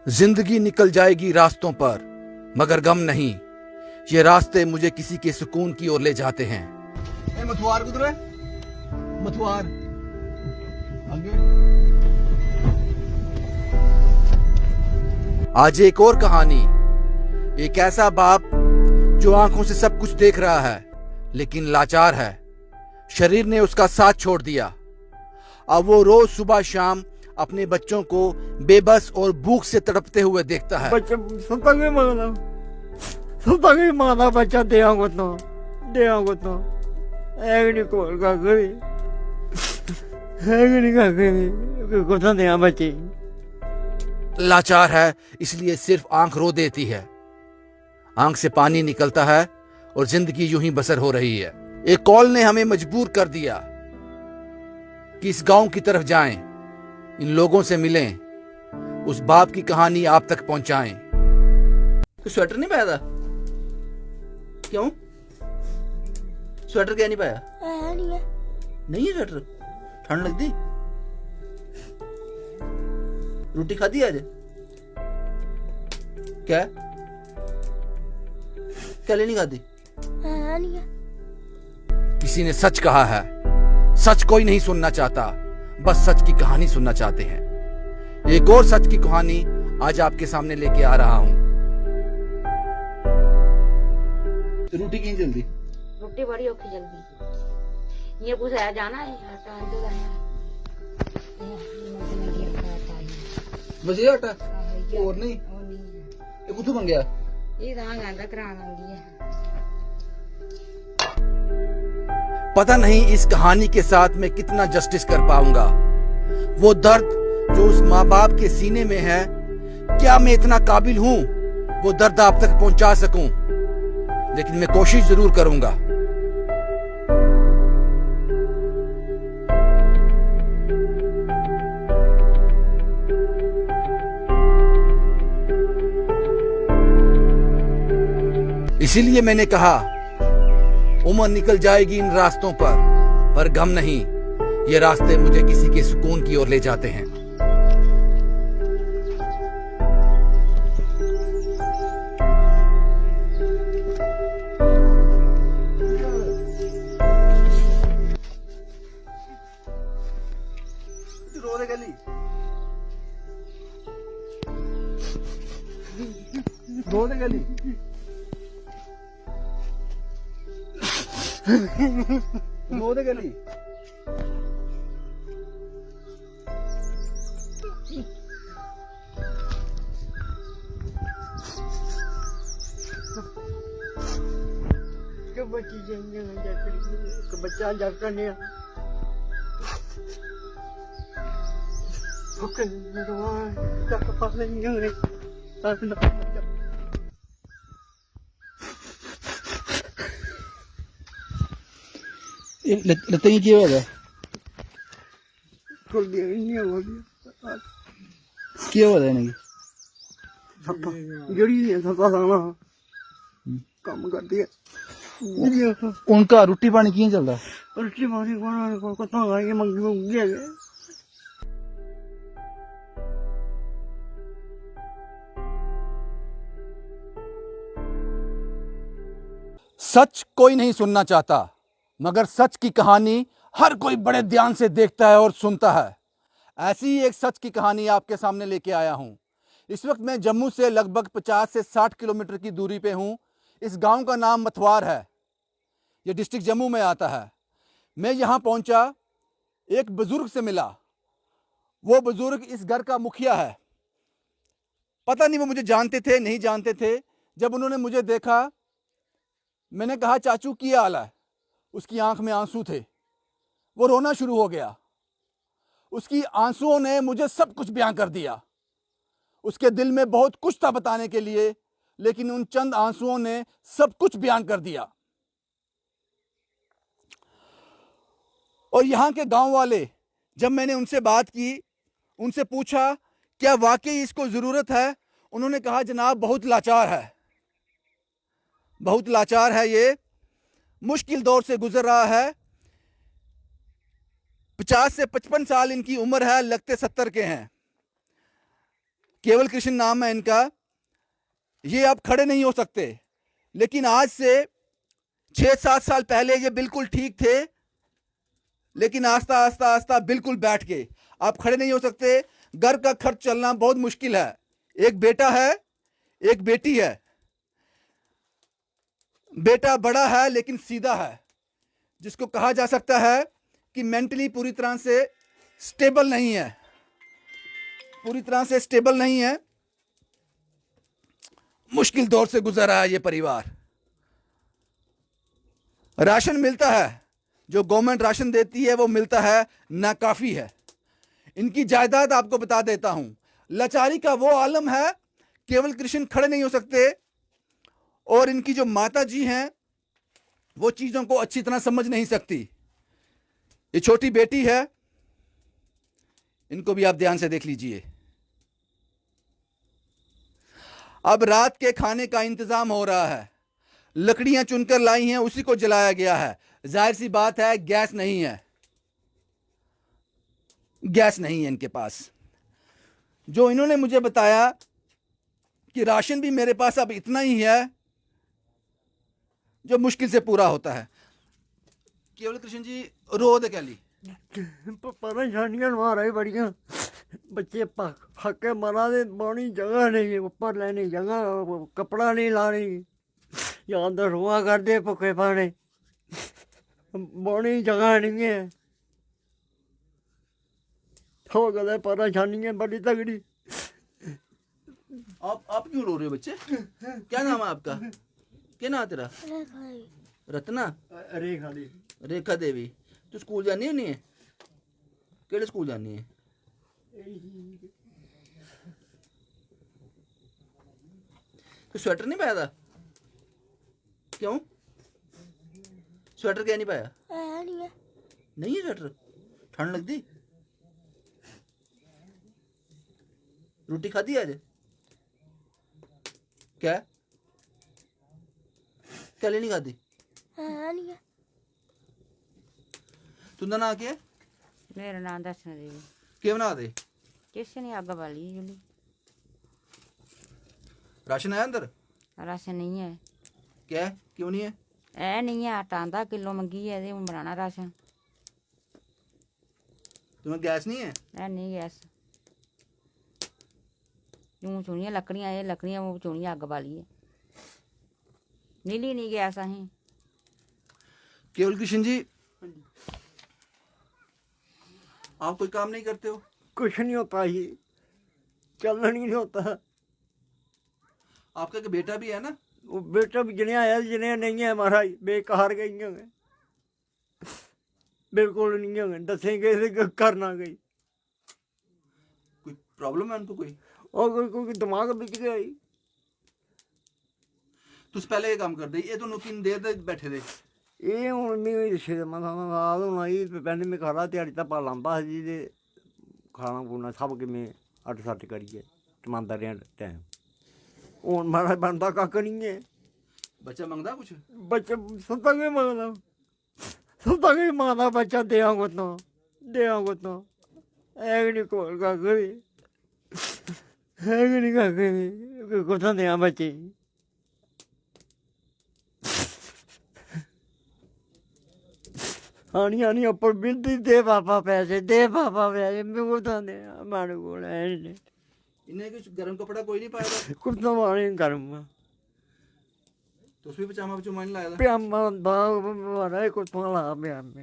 जिंदगी निकल जाएगी रास्तों पर, मगर गम नहीं, ये रास्ते मुझे किसी के सुकून की ओर ले जाते हैं। मथुआर किधर है? मथुआर आगे। आज एक और कहानी, एक ऐसा बाप जो आंखों से सब कुछ देख रहा है लेकिन लाचार है। शरीर ने उसका साथ छोड़ दिया। अब वो रोज सुबह शाम अपने बच्चों को बेबस और भूख से तड़पते हुए देखता है। बच्चा सुता नहीं माना बच्चा दे तो एक नहीं कोल का गई एक नहीं का गई कोता दे बच्चे। लाचार है इसलिए सिर्फ आंख रो देती है, आंख से पानी निकलता है और जिंदगी यूं ही बसर हो रही है। एक कॉल ने हमें मजबूर कर दिया कि इस गांव की तरफ जाएं, इन लोगों से मिलें, उस बाप की कहानी आप तक पहुंचाएं। तो स्वेटर नहीं पाया था? क्यों स्वेटर क्या नहीं पाया? नहीं है स्वेटर, ठंड लगती। रोटी खाधी आज? क्या क्या नहीं खाधी? किसी ने सच कहा है, सच कोई नहीं सुनना चाहता, बस सच की कहानी सुनना चाहते हैं। एक और सच की कहानी आज आपके सामने लेके आ रहा हूं। रोटी की जल्दी? रोटी बड़ी औखी जल्दी ये पूछा जाना है आटा दे रहा बस ये आटा और नहीं? ये कुछ बन गया? ये दांग आंदा कराना है। पता नहीं इस कहानी के साथ मैं कितना जस्टिस कर पाऊंगा। वो दर्द जो उस माँ बाप के सीने में है, क्या मैं इतना काबिल हूं वो दर्द आप तक पहुंचा सकूं? लेकिन मैं कोशिश जरूर करूंगा। इसीलिए मैंने कहा, उम्र निकल जाएगी इन रास्तों पर गम नहीं, ये रास्ते मुझे किसी के सुकून की ओर ले जाते हैं। रो गली रो गली रो गली के बच्ची जाएंगे जाकर बच्चा जाकर नहीं ओके तक पास नहीं लगता ही क्या होगा? छोड़ दिया नहीं हो गया क्या हो रहा है? नहीं जड़ी है सपा खाना काम कर दिया उनका रोटी पानी क्यों चल रहा? रोटी पानी को कतना आएंगे मंगी गए। सच कोई नहीं सुनना चाहता, मगर सच की कहानी हर कोई बड़े ध्यान से देखता है और सुनता है। ऐसी ही एक सच की कहानी आपके सामने लेके आया हूं। इस वक्त मैं जम्मू से लगभग 50 से 60 किलोमीटर की दूरी पे हूं। इस गांव का नाम मथुआर है, ये डिस्ट्रिक्ट जम्मू में आता है। मैं यहां पहुंचा, एक बुजुर्ग से मिला। वो बुजुर्ग इस घर का मुखिया है। पता नहीं वो मुझे जानते थे नहीं जानते थे। जब उन्होंने मुझे देखा, मैंने कहा, चाचू क्या हाल है? उसकी आंख में आंसू थे, वो रोना शुरू हो गया। उसकी आंसुओं ने मुझे सब कुछ बयां कर दिया। उसके दिल में बहुत कुछ था बताने के लिए, लेकिन उन चंद आंसुओं ने सब कुछ बयान कर दिया। और यहां के गांव वाले, जब मैंने उनसे बात की, उनसे पूछा क्या वाकई इसको जरूरत है, उन्होंने कहा जनाब बहुत लाचार है, बहुत लाचार है, ये मुश्किल दौर से गुजर रहा है। 50 से 55 साल इनकी उम्र है, लगते 70 के हैं। केवल कृष्ण नाम है इनका। ये अब खड़े नहीं हो सकते, लेकिन आज से 6-7 साल पहले ये बिल्कुल ठीक थे, लेकिन आस्ता आस्ता आस्ता बिल्कुल बैठ गए। आप खड़े नहीं हो सकते, घर का खर्च चलना बहुत मुश्किल है। एक बेटा है, एक बेटी है। बेटा बड़ा है लेकिन सीधा है, जिसको कहा जा सकता है कि मेंटली पूरी तरह से स्टेबल नहीं है, पूरी तरह से स्टेबल नहीं है। मुश्किल दौर से गुजर रहा है ये परिवार। राशन मिलता है, जो गवर्नमेंट राशन देती है वो मिलता है, ना काफी है। इनकी जायदाद आपको बता देता हूं। लाचारी का वो आलम है, केवल कृष्ण खड़े नहीं हो सकते, और इनकी जो माता जी हैं वो चीजों को अच्छी तरह समझ नहीं सकती। ये छोटी बेटी है, इनको भी आप ध्यान से देख लीजिए। अब रात के खाने का इंतजाम हो रहा है। लकड़ियां चुनकर लाई हैं, उसी को जलाया गया है। जाहिर सी बात है गैस नहीं है, गैस नहीं है इनके पास। जो इन्होंने मुझे बताया कि राशन भी मेरे पास अब इतना ही है जो मुश्किल से पूरा होता है। केवल कृष्ण जी रो दे कैली परेशानियां मारा ही बड़ियां। बच्चे हके मरा दे, पानी जगह नहीं, ऊपर लेने जगह, कपड़ा नहीं लानी, या अंदर रुआ कर दे भुखे पाने, पानी जगह नहीं है। हो गए परेशानियां बड़ी तगड़ी। आप क्यों रो रहे हो बच्चे? क्या नाम है आपका? क्या नाम है तेरा? रत्ना? रेखा दी रेखा देवी। तू स्कूल जानी है नहीं? केड़े स्कूल जानी है? तू स्वेटर नहीं पाया था? क्यों स्वेटर क्या नहीं पाया? नहीं है स्वेटर? ठंड लगती? रोटी खाधी आज? क्या क्या नहीं खाधी? तुंदा ना क्या? मेरा नाम दर्शन देवी। क्या बना दे? किस नहीं अग वाली जुली। राशन आया अंदर? राशन नहीं है। क्या क्यों नहीं है? ऐ नहीं है, आटा आंदा किलो मंगी है, हूँ बनाना राशन। तुम्हें गैस नहीं है? ऐ नहीं गैस। यूं चुनिया लकड़ियां, ये लकड़ियां वो चुनिया अग वाली है। नीली नहीं गैस अहीं। केवल कृष्ण जी आप कोई काम नहीं करते हो? कुछ नहीं होता ही, चलना नहीं होता। आपका एक बेटा भी है ना? वो बेटा भी जिन्हें आया जिन्हें नहीं है महाराज, बेकार गई हैं, बिल्कुल नहीं है। दसेंगे करना गई, कोई प्रॉब्लम है उनको कोई? और कोई दिमाग बिच गया ही। तुस पहले ये काम कर दे, ये दोनों किन देर तक बैठे थे? ये हूँ माल होना ही पैंट में खा ध्याड़ी धप्पा लांदा जी ते खाना खूना सब किमें अट्ठ सट्ठ करिए टमांदा रेहा टैम। हून माड़ा बनता कक्ख नहीं है। बच्चा मंगदा कुछ? बच्चा सुता के मंगदा, सुता के मंगदा बच्चा, देआं कुत्तों है नहीं कोल कक्ख भी, है नहीं कक्ख भी, कुत्थां देआं बच्चे। आनी आनी उप्पर बिनती, दे पापा पैसे, दे पापा पैसे, मैं कुत्थां देआं, माड़े कोल है नहीं। इन्हें कुछ गर्म कपड़ा कोई नहीं पाया था? कुत्थां मारे गर्म तुस भी पजामा पचूमा नहीं लाया था? पजामा दाग मारा कुत्थां ला पजामे,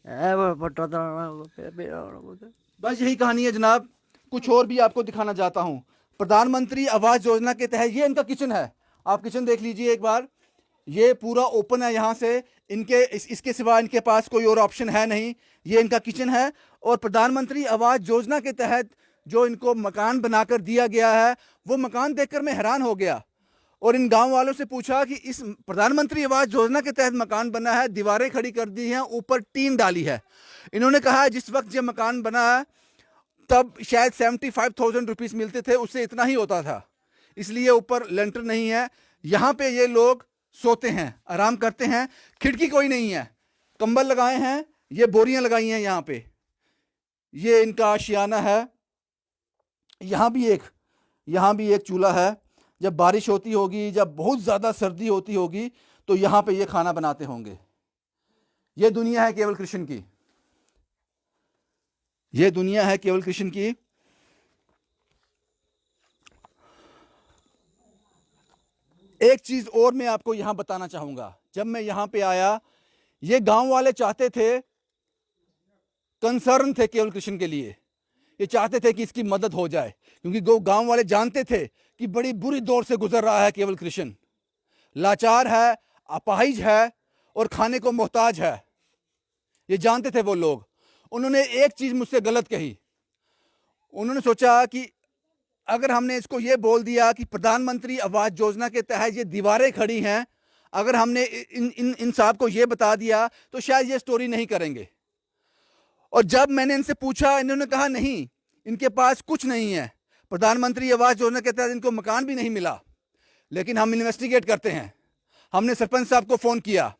है बट्टा दाना पेरा होना कुत्थै। बस यही कहानी है जनाब। कुछ और भी आपको दिखाना चाहता हूं। प्रधानमंत्री आवास योजना के तहत ये इनका किचन है। आप किचन देख लीजिए एक बार। ये पूरा ओपन है, यहाँ से इसके सिवा इनके पास कोई और ऑप्शन है नहीं। ये इनका किचन है। और प्रधानमंत्री आवास योजना के तहत जो इनको मकान बनाकर दिया गया है, वो मकान देखकर मैं हैरान हो गया और इन गांव वालों से पूछा कि इस प्रधानमंत्री आवास योजना के तहत मकान बना है, दीवारें खड़ी कर दी हैं, ऊपर टीन डाली है। इन्होंने कहा है जिस वक्त ये मकान बना है तब शायद 75,000 रुपीस मिलते थे, उससे इतना ही होता था, इसलिए ऊपर लेंटर नहीं है। यहाँ पे ये लोग सोते हैं, आराम करते हैं। खिड़की कोई नहीं है, कंबल लगाए हैं, ये बोरियां लगाई हैं यहाँ पे। ये इनका आशियाना है। यहाँ भी एक यहाँ भी एक चूल्हा है। जब बारिश होती होगी, जब बहुत ज़्यादा सर्दी होती होगी, तो यहाँ पे ये खाना बनाते होंगे। ये दुनिया है केवल कृष्ण की, ये दुनिया है केवल कृष्ण की। एक चीज और मैं आपको यहां बताना चाहूंगा। जब मैं यहां पे आया, ये गांव वाले चाहते थे, कंसर्न थे केवल कृष्ण के लिए। ये चाहते थे कि इसकी मदद हो जाए, क्योंकि गांव वाले जानते थे कि बड़ी बुरी दौर से गुजर रहा है केवल कृष्ण, लाचार है, अपाहिज है और खाने को मोहताज है। ये जानते थे वो लोग। उन्होंने एक चीज मुझसे गलत कही। उन्होंने सोचा कि अगर हमने इसको ये बोल दिया कि प्रधानमंत्री आवास योजना के तहत ये दीवारें खड़ी हैं, अगर हमने इन साहब को ये बता दिया तो शायद ये स्टोरी नहीं करेंगे। और जब मैंने इनसे पूछा, इन्होंने कहा नहीं, इनके पास कुछ नहीं है, प्रधानमंत्री आवास योजना के तहत इनको मकान भी नहीं मिला। लेकिन हम इन्वेस्टिगेट करते हैं। हमने सरपंच साहब को फ़ोन किया,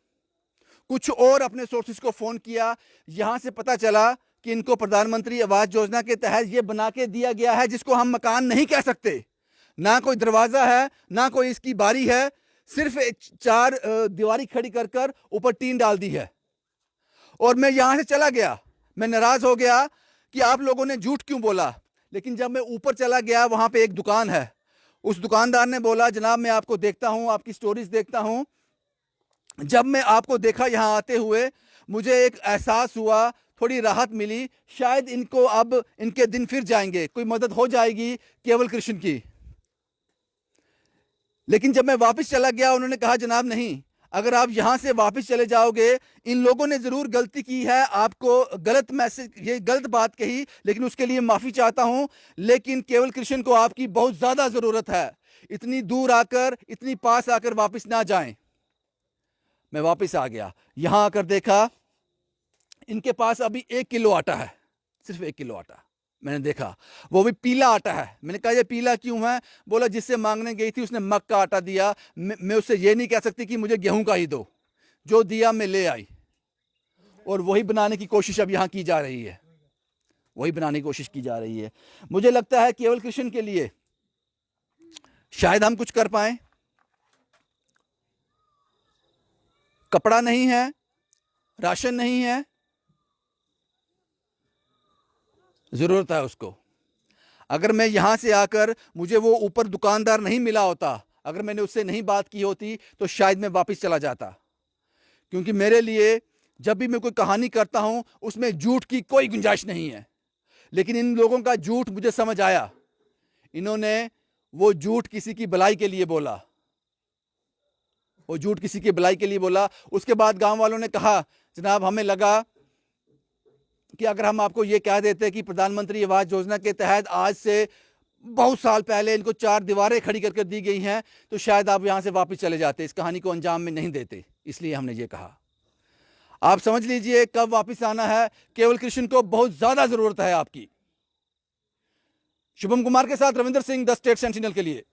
कुछ और अपने सोर्सेज को फ़ोन किया। यहाँ से पता चला कि इनको प्रधानमंत्री आवास योजना के तहत ये बना के दिया गया है, जिसको हम मकान नहीं कह सकते। ना कोई दरवाज़ा है, ना कोई इसकी बारी है, सिर्फ 4 दीवारी खड़ी कर कर ऊपर टीन डाल दी है। और मैं यहाँ से चला गया। मैं नाराज़ हो गया कि आप लोगों ने झूठ क्यों बोला। लेकिन जब मैं ऊपर चला गया, वहाँ पे एक दुकान है। उस दुकानदार ने बोला, जनाब मैं आपको देखता हूँ, आपकी स्टोरीज देखता हूँ। जब मैं आपको देखा यहाँ आते हुए, मुझे एक एहसास हुआ, थोड़ी राहत मिली। शायद इनको अब इनके दिन फिर जाएंगे, कोई मदद हो जाएगी केवल कृष्ण की। लेकिन जब मैं वापस चला गया, उन्होंने कहा जनाब नहीं, अगर आप यहां से वापस चले जाओगे, इन लोगों ने जरूर गलती की है, आपको गलत मैसेज, ये गलत बात कही, लेकिन उसके लिए माफी चाहता हूं। लेकिन केवल कृष्ण को आपकी बहुत ज्यादा जरूरत है। इतनी दूर आकर, इतनी पास आकर वापस ना जाएं। मैं वापस आ गया। यहां आकर देखा, इनके पास अभी 1 किलो आटा है, सिर्फ 1 किलो आटा। मैंने देखा, वो भी पीला आटा है। मैंने कहा ये पीला क्यों है? बोला जिससे मांगने गई थी उसने मक का आटा दिया। मैं उससे ये नहीं कह सकती कि मुझे गेहूं का ही दो, जो दिया मैं ले आई। और वही बनाने की कोशिश अब यहाँ की जा रही है, वही बनाने की कोशिश की जा रही है। मुझे लगता है केवल कृष्ण के लिए शायद हम कुछ कर पाए। कपड़ा नहीं है, राशन नहीं है, जरूरत है उसको। अगर मैं यहां से आकर, मुझे वो ऊपर दुकानदार नहीं मिला होता, अगर मैंने उससे नहीं बात की होती, तो शायद मैं वापस चला जाता। क्योंकि मेरे लिए जब भी मैं कोई कहानी करता हूं, उसमें झूठ की कोई गुंजाइश नहीं है। लेकिन इन लोगों का झूठ मुझे समझ आया। इन्होंने वो झूठ किसी की भलाई के लिए बोला, वो झूठ किसी की भलाई के लिए बोला। उसके बाद गांव वालों ने कहा, जनाब हमें लगा कि अगर हम आपको ये कह देते कि प्रधानमंत्री आवास योजना के तहत आज से बहुत साल पहले इनको 4 दीवारें खड़ी करके दी गई हैं, तो शायद आप यहां से वापस चले जाते, इस कहानी को अंजाम में नहीं देते। इसलिए हमने ये कहा। आप समझ लीजिए कब वापस आना है। केवल कृष्ण को बहुत ज्यादा जरूरत है आपकी। शुभम कुमार के साथ Ravinder Singh, the state sentinel के लिए।